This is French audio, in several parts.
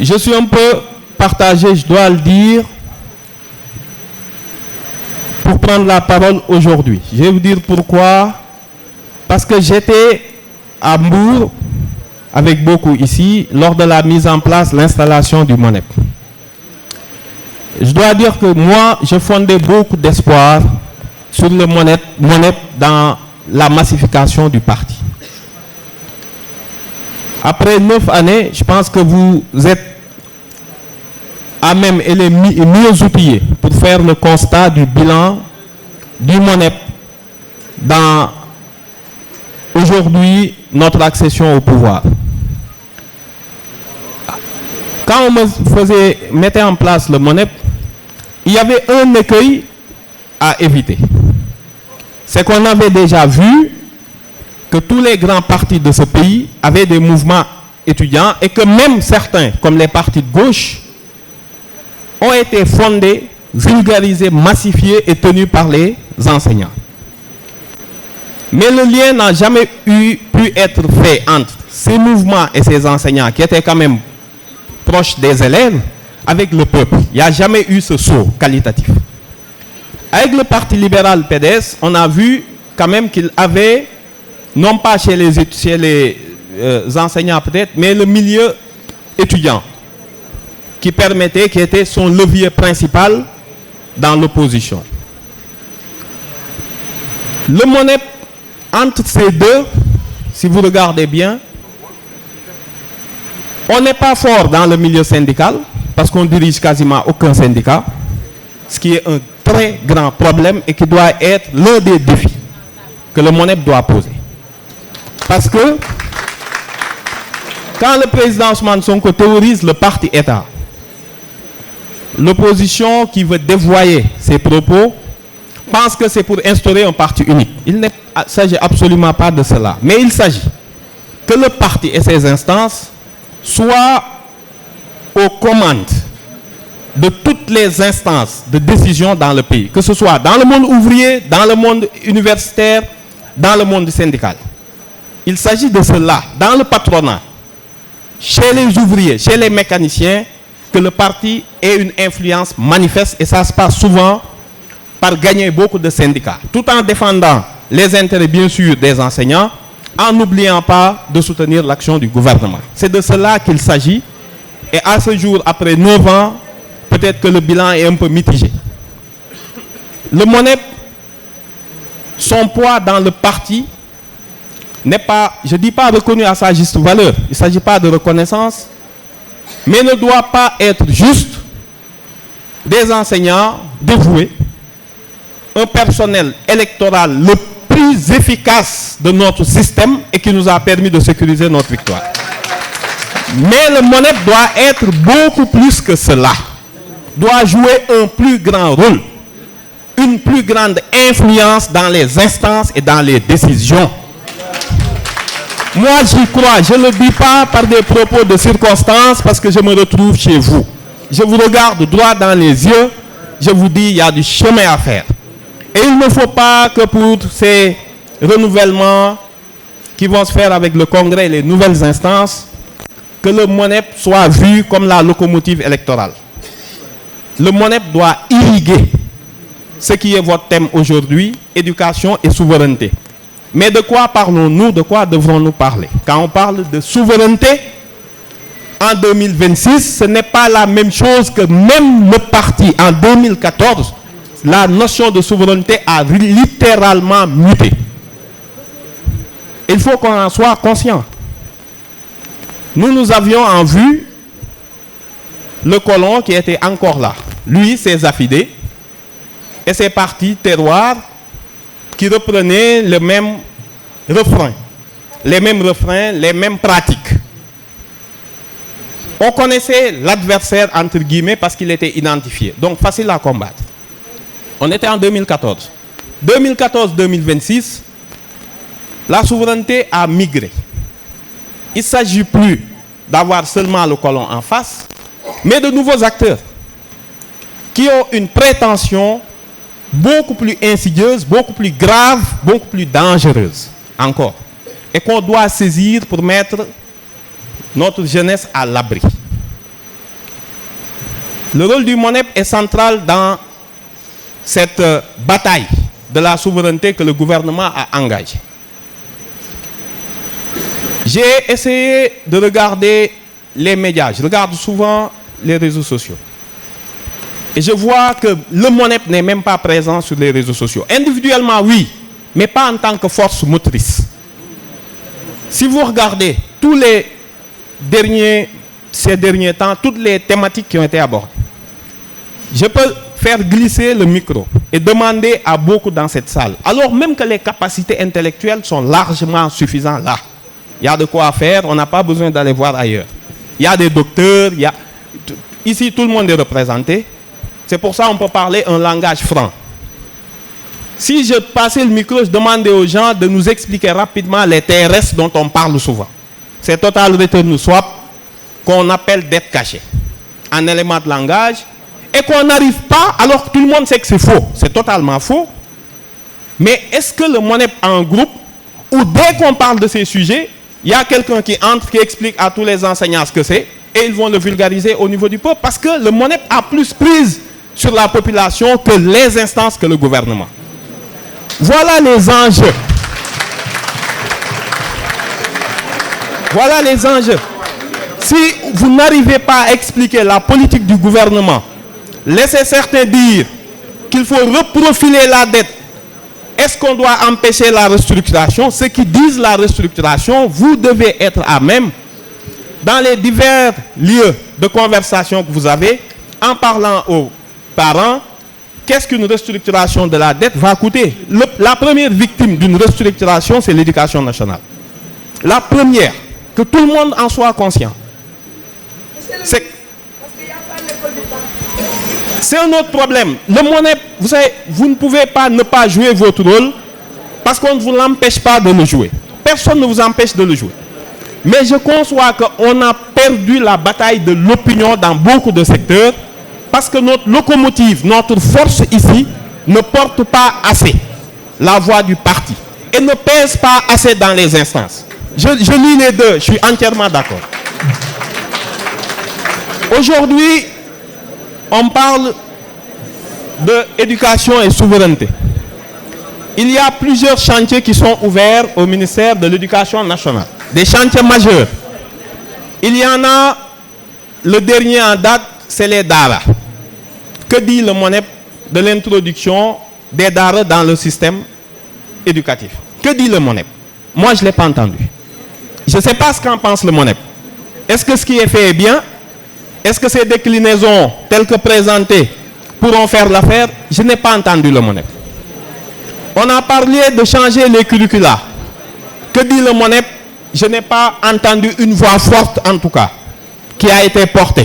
Je suis un peu partagé, je dois le dire, pour prendre la parole aujourd'hui. Je vais vous dire pourquoi. Parce que j'étais à Mbour, avec beaucoup ici, lors de la mise en place, l'installation du MONEP. Je dois dire que moi, je fondais beaucoup d'espoir sur le MONEP dans la massification du parti. Après 9 années, je pense que vous êtes à même et les mieux outillés pour faire le constat du bilan du MONEP dans aujourd'hui notre accession au pouvoir. Quand on mettait en place le MONEP, il y avait un écueil à éviter. C'est qu'on avait déjà vu que tous les grands partis de ce pays avaient des mouvements étudiants et que même certains, comme les partis de gauche, ont été fondés, vulgarisés, massifiés et tenus par les enseignants. Mais le lien n'a jamais pu être fait entre ces mouvements et ces enseignants qui étaient quand même proches des élèves avec le peuple. Il n'y a jamais eu ce saut qualitatif. Avec le Parti libéral PDS, on a vu quand même qu'il avait, non pas chez les enseignants peut-être, mais le milieu étudiant qui était son levier principal dans l'opposition. Le MONEP, entre ces deux, si vous regardez bien, on n'est pas fort dans le milieu syndical, parce qu'on dirige quasiment aucun syndicat, ce qui est un très grand problème et qui doit être l'un des défis que le MONEP doit poser. Parce que quand le président Ousmane Sonko théorise le parti État, l'opposition qui veut dévoyer ses propos pense que c'est pour instaurer un parti unique. Il ne s'agit absolument pas de cela. Mais il s'agit que le parti et ses instances soient aux commandes de toutes les instances de décision dans le pays, que ce soit dans le monde ouvrier, dans le monde universitaire, dans le monde syndical. Il s'agit de cela, dans le patronat, chez les ouvriers, chez les mécaniciens, que le parti ait une influence manifeste, et ça se passe souvent par gagner beaucoup de syndicats, tout en défendant les intérêts bien sûr des enseignants, en n'oubliant pas de soutenir l'action du gouvernement. C'est de cela qu'il s'agit, et à ce jour, après 9 ans, peut-être que le bilan est un peu mitigé. Le MONEP, son poids dans le parti n'est pas, je ne dis pas reconnu à sa juste valeur, il ne s'agit pas de reconnaissance, mais ne doit pas être juste des enseignants dévoués, un personnel électoral le plus efficace de notre système et qui nous a permis de sécuriser notre victoire. Mais le MONEP doit être beaucoup plus que cela, doit jouer un plus grand rôle, une plus grande influence dans les instances et dans les décisions. Moi, j'y crois. Je ne le dis pas par des propos de circonstance parce que je me retrouve chez vous. Je vous regarde droit dans les yeux. Je vous dis, il y a du chemin à faire. Et il ne faut pas que pour ces renouvellements qui vont se faire avec le Congrès et les nouvelles instances, que le MONEP soit vu comme la locomotive électorale. Le MONEP doit irriguer ce qui est votre thème aujourd'hui, éducation et souveraineté. Mais de quoi parlons-nous? De quoi devrons-nous parler? Quand on parle de souveraineté, en 2026, ce n'est pas la même chose que même le parti en 2014. La notion de souveraineté a littéralement muté. Il faut qu'on en soit conscient. Nous avions en vue le colon qui était encore là. Lui, ses affidés et ses partis terroirs qui reprenaient le même refrain, les mêmes pratiques. On connaissait l'adversaire, entre guillemets, parce qu'il était identifié. Donc, facile à combattre. On était en 2014. 2014-2026, la souveraineté a migré. Il ne s'agit plus d'avoir seulement le colon en face, mais de nouveaux acteurs qui ont une prétention beaucoup plus insidieuse, beaucoup plus grave, beaucoup plus dangereuse encore, et qu'on doit saisir pour mettre notre jeunesse à l'abri. Le rôle du MONEP est central dans cette bataille de la souveraineté que le gouvernement a engagée. J'ai essayé de regarder les médias. Je regarde souvent les réseaux sociaux. Et je vois que le MONEP n'est même pas présent sur les réseaux sociaux. Individuellement, oui, mais pas en tant que force motrice. Si vous regardez ces derniers temps, toutes les thématiques qui ont été abordées, je peux faire glisser le micro et demander à beaucoup dans cette salle, alors même que les capacités intellectuelles sont largement suffisantes là. Il y a de quoi faire, on n'a pas besoin d'aller voir ailleurs. Il y a des docteurs, ici tout le monde est représenté. C'est pour ça qu'on peut parler un langage franc. Si je passais le micro, je demandais aux gens de nous expliquer rapidement les TRS dont on parle souvent. C'est Total Return Swap qu'on appelle dette cachée. Un élément de langage. Et qu'on n'arrive pas, alors que tout le monde sait que c'est faux. C'est totalement faux. Mais est-ce que le MONEP a un groupe où dès qu'on parle de ces sujets, il y a quelqu'un qui entre, qui explique à tous les enseignants ce que c'est, et ils vont le vulgariser au niveau du peuple, parce que le MONEP a plus prise sur la population que les instances, que le gouvernement. Voilà les enjeux. Voilà les enjeux. Si vous n'arrivez pas à expliquer la politique du gouvernement, laissez certains dire qu'il faut reprofiler la dette. Est-ce qu'on doit empêcher la restructuration? Ceux qui disent la restructuration, vous devez être à même, dans les divers lieux de conversation que vous avez, en parlant aux parents, qu'est-ce qu'une restructuration de la dette va coûter? La première victime d'une restructuration, c'est l'éducation nationale. La première, que tout le monde en soit conscient. C'est un autre problème. Le MONEP, vous savez, vous ne pouvez pas ne pas jouer votre rôle parce qu'on ne vous l'empêche pas de le jouer. Personne ne vous empêche de le jouer. Mais je conçois qu'on a perdu la bataille de l'opinion dans beaucoup de secteurs parce que notre locomotive, notre force ici, ne porte pas assez la voix du parti et ne pèse pas assez dans les instances. Je lis les deux, je suis entièrement d'accord. Aujourd'hui, on parle d'éducation et souveraineté. Il y a plusieurs chantiers qui sont ouverts au ministère de l'Éducation nationale. Des chantiers majeurs. Il y en a, le dernier en date, c'est les DARA. Que dit le MONEP de l'introduction des DARA dans le système éducatif? Que dit le MONEP? Moi, je ne l'ai pas entendu. Je ne sais pas ce qu'en pense le MONEP. Est-ce que ce qui est fait est bien? Est-ce que ces déclinaisons telles que présentées pourront faire l'affaire? Je n'ai pas entendu le MONEP. On a parlé de changer les curricula. Que dit le MONEP? Je n'ai pas entendu une voix forte, en tout cas, qui a été portée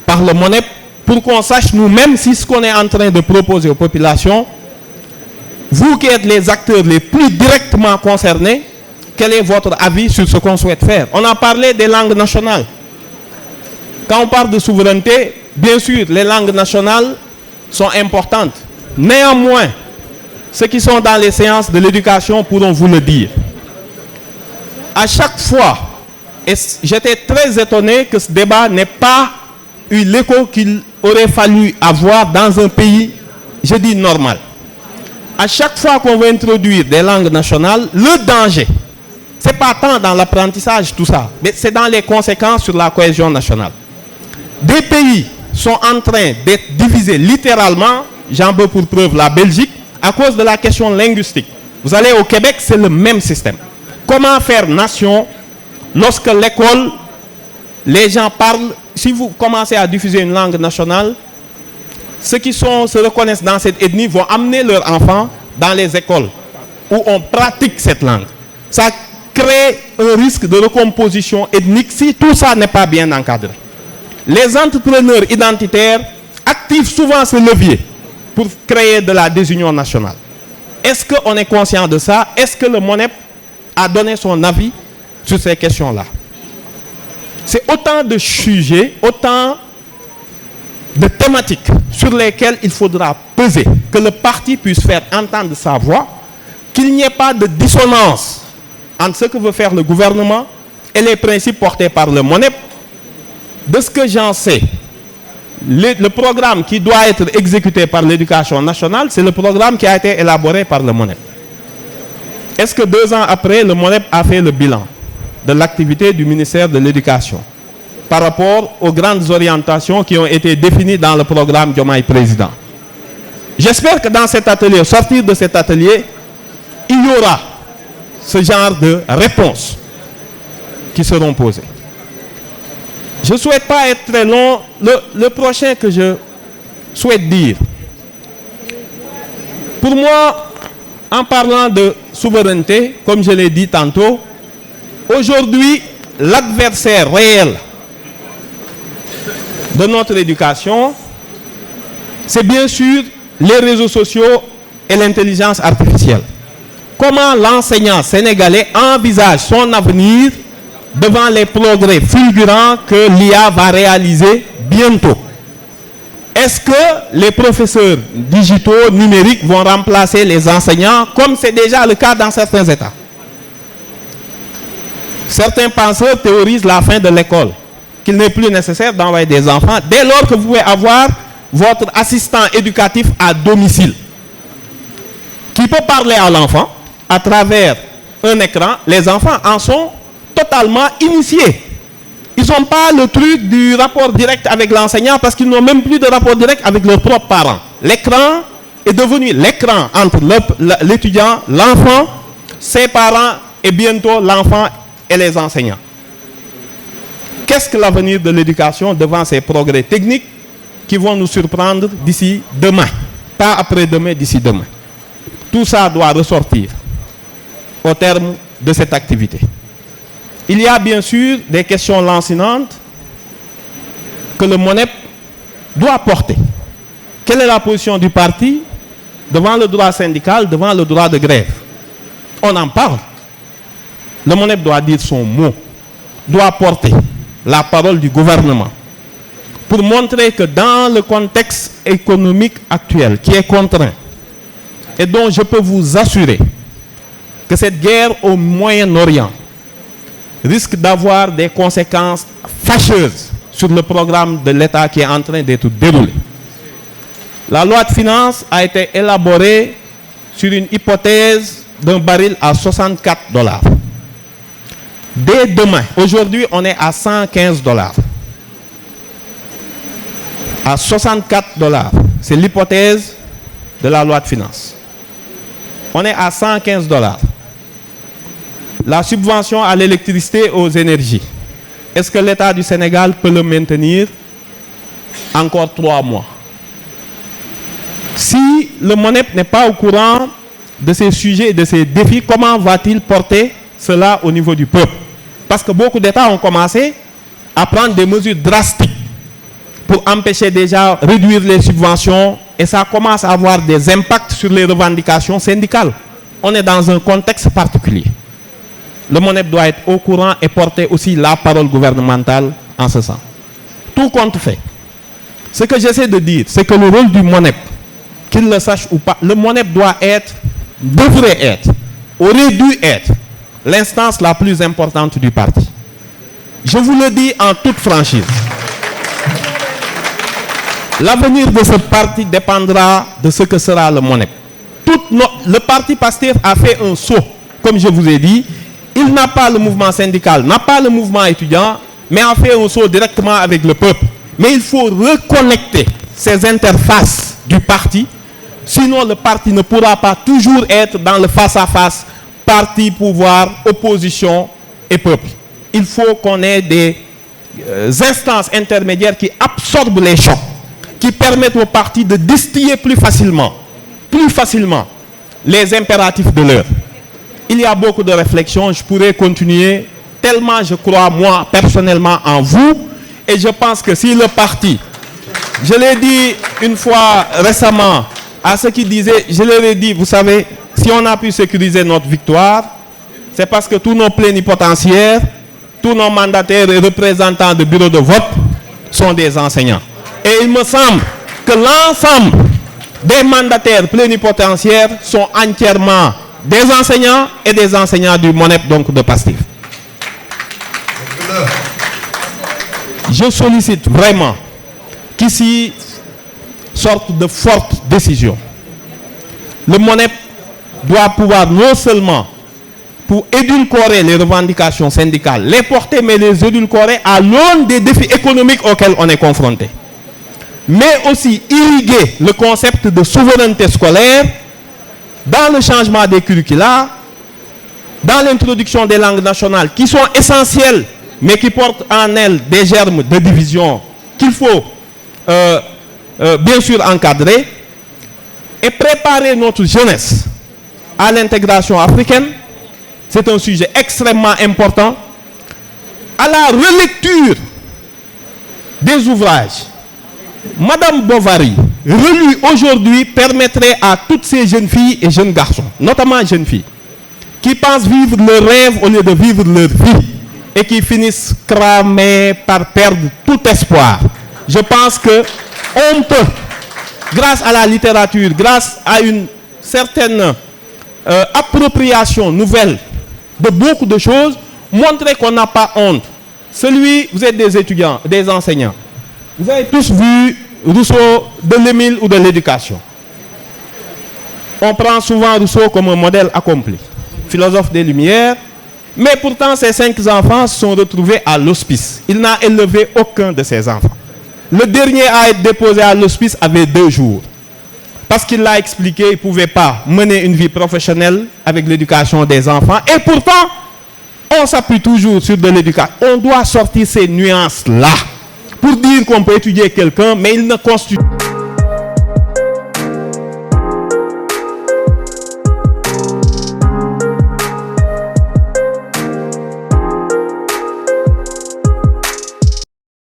par le MONEP pour qu'on sache nous-mêmes si ce qu'on est en train de proposer aux populations, vous qui êtes les acteurs les plus directement concernés, quel est votre avis sur ce qu'on souhaite faire? On a parlé des langues nationales. Quand on parle de souveraineté, bien sûr, les langues nationales sont importantes. Néanmoins, ceux qui sont dans les séances de l'éducation pourront vous le dire. À chaque fois, et j'étais très étonné que ce débat n'ait pas eu l'écho qu'il aurait fallu avoir dans un pays, je dis normal. À chaque fois qu'on veut introduire des langues nationales, le danger, ce n'est pas tant dans l'apprentissage, tout ça, mais c'est dans les conséquences sur la cohésion nationale. Des pays sont en train d'être divisés littéralement, j'en veux pour preuve la Belgique, à cause de la question linguistique. Vous allez au Québec, c'est le même système. Comment faire nation lorsque l'école, les gens parlent, si vous commencez à diffuser une langue nationale, ceux qui se reconnaissent dans cette ethnie vont amener leurs enfants dans les écoles où on pratique cette langue. Ça crée un risque de recomposition ethnique si tout ça n'est pas bien encadré. Les entrepreneurs identitaires activent souvent ce levier pour créer de la désunion nationale. Est-ce qu'on est conscient de ça? Est-ce que le MONEP a donné son avis sur ces questions-là? C'est autant de sujets, autant de thématiques sur lesquelles il faudra peser, que le parti puisse faire entendre sa voix, qu'il n'y ait pas de dissonance entre ce que veut faire le gouvernement et les principes portés par le MONEP. De ce que j'en sais, Le programme qui doit être exécuté par l'éducation nationale, c'est le programme qui a été élaboré par le MONEP. Est-ce que 2 ans après, le MONEP a fait le bilan de l'activité du ministère de l'Éducation par rapport aux grandes orientations qui ont été définies dans le programme Diomaye Président? J'espère que dans cet atelier, au sortir de cet atelier, il y aura ce genre de réponses qui seront posées. Je ne souhaite pas être très long. Le prochain que je souhaite dire, pour moi, en parlant de souveraineté, comme je l'ai dit tantôt, aujourd'hui, l'adversaire réel de notre éducation, c'est bien sûr les réseaux sociaux et l'intelligence artificielle. Comment l'enseignant sénégalais envisage son avenir devant les progrès fulgurants que l'IA va réaliser bientôt? Est-ce que les professeurs digitaux, numériques vont remplacer les enseignants comme c'est déjà le cas dans certains États? Certains penseurs théorisent la fin de l'école, qu'il n'est plus nécessaire d'envoyer des enfants dès lors que vous pouvez avoir votre assistant éducatif à domicile qui peut parler à l'enfant à travers un écran. Les enfants en sont totalement initiés. Ils n'ont pas le truc du rapport direct avec l'enseignant parce qu'ils n'ont même plus de rapport direct avec leurs propres parents. L'écran est devenu l'écran entre l'étudiant, l'enfant, ses parents et bientôt l'enfant et les enseignants. Qu'est-ce que l'avenir de l'éducation devant ces progrès techniques qui vont nous surprendre d'ici demain? Pas après-demain, d'ici demain. Tout ça doit ressortir au terme de cette activité. Il y a bien sûr des questions lancinantes que le MONEP doit porter. Quelle est la position du parti devant le droit syndical, devant le droit de grève? On en parle. Le MONEP doit dire son mot, doit porter la parole du gouvernement pour montrer que dans le contexte économique actuel qui est contraint et dont je peux vous assurer que cette guerre au Moyen-Orient risque d'avoir des conséquences fâcheuses sur le programme de l'État qui est en train d'être déroulé. La loi de finances a été élaborée sur une hypothèse d'un baril à $64. Dès demain, aujourd'hui, on est à $115. À $64, c'est l'hypothèse de la loi de finances. On est à $115. La subvention à l'électricité, aux énergies. Est-ce que l'État du Sénégal peut le maintenir encore 3 mois? Si le MONEP n'est pas au courant de ces sujets et de ces défis, comment va-t-il porter cela au niveau du peuple? Parce que beaucoup d'États ont commencé à prendre des mesures drastiques pour empêcher déjà, réduire les subventions, et ça commence à avoir des impacts sur les revendications syndicales. On est dans un contexte particulier. Le MONEP doit être au courant et porter aussi la parole gouvernementale en ce sens. Tout compte fait. Ce que j'essaie de dire, c'est que le rôle du MONEP, qu'il le sache ou pas, le MONEP doit être, devrait être, aurait dû être l'instance la plus importante du parti. Je vous le dis en toute franchise. L'avenir de ce parti dépendra de ce que sera le MONEP. Le parti PASTEF a fait un saut, comme je vous ai dit. Il n'a pas le mouvement syndical, n'a pas le mouvement étudiant, mais a fait un saut directement avec le peuple. Mais il faut reconnecter ces interfaces du parti, sinon le parti ne pourra pas toujours être dans le face-à-face, parti, pouvoir, opposition et peuple. Il faut qu'on ait des instances intermédiaires qui absorbent les chocs, qui permettent au parti de distiller plus facilement les impératifs de l'heure. Il y a beaucoup de réflexions, je pourrais continuer, tellement je crois, moi, personnellement, en vous. Et je pense que si le parti, je l'ai dit une fois récemment à ceux qui disaient, je leur ai dit, vous savez, si on a pu sécuriser notre victoire, c'est parce que tous nos plénipotentiaires, tous nos mandataires et représentants de bureaux de vote sont des enseignants. Et il me semble que l'ensemble des mandataires plénipotentiaires sont entièrement des enseignants et des enseignants du MONEP, donc de PASTEF. Je sollicite vraiment qu'ici sortent de fortes décisions. Le MONEP doit pouvoir non seulement, pour édulcorer les revendications syndicales, les porter, mais les édulcorer à l'aune des défis économiques auxquels on est confronté. Mais aussi irriguer le concept de souveraineté scolaire dans le changement des curricula, dans l'introduction des langues nationales qui sont essentielles, mais qui portent en elles des germes de division qu'il faut bien sûr encadrer, et préparer notre jeunesse à l'intégration africaine. C'est un sujet extrêmement important. À la relecture des ouvrages, Madame Bovary, relue aujourd'hui, permettrait à toutes ces jeunes filles et jeunes garçons, notamment jeunes filles, qui pensent vivre leur rêve au lieu de vivre leur vie et qui finissent cramés par perdre tout espoir. Je pense qu'on peut, grâce à la littérature, grâce à une certaine appropriation nouvelle de beaucoup de choses, montrer qu'on n'a pas honte. Vous êtes des étudiants, des enseignants. Vous avez tous vu Rousseau de l'Émile ou de l'éducation. On prend souvent Rousseau comme un modèle accompli, philosophe des Lumières, mais pourtant ces 5 enfants se sont retrouvés à l'hospice. Il n'a élevé aucun de ses enfants. Le dernier à être déposé à l'hospice avait 2 jours. Parce qu'il l'a expliqué, il ne pouvait pas mener une vie professionnelle avec l'éducation des enfants. Et pourtant, on s'appuie toujours sur de l'éducation. On doit sortir ces nuances-là pour dire qu'on peut étudier quelqu'un, mais il ne constitue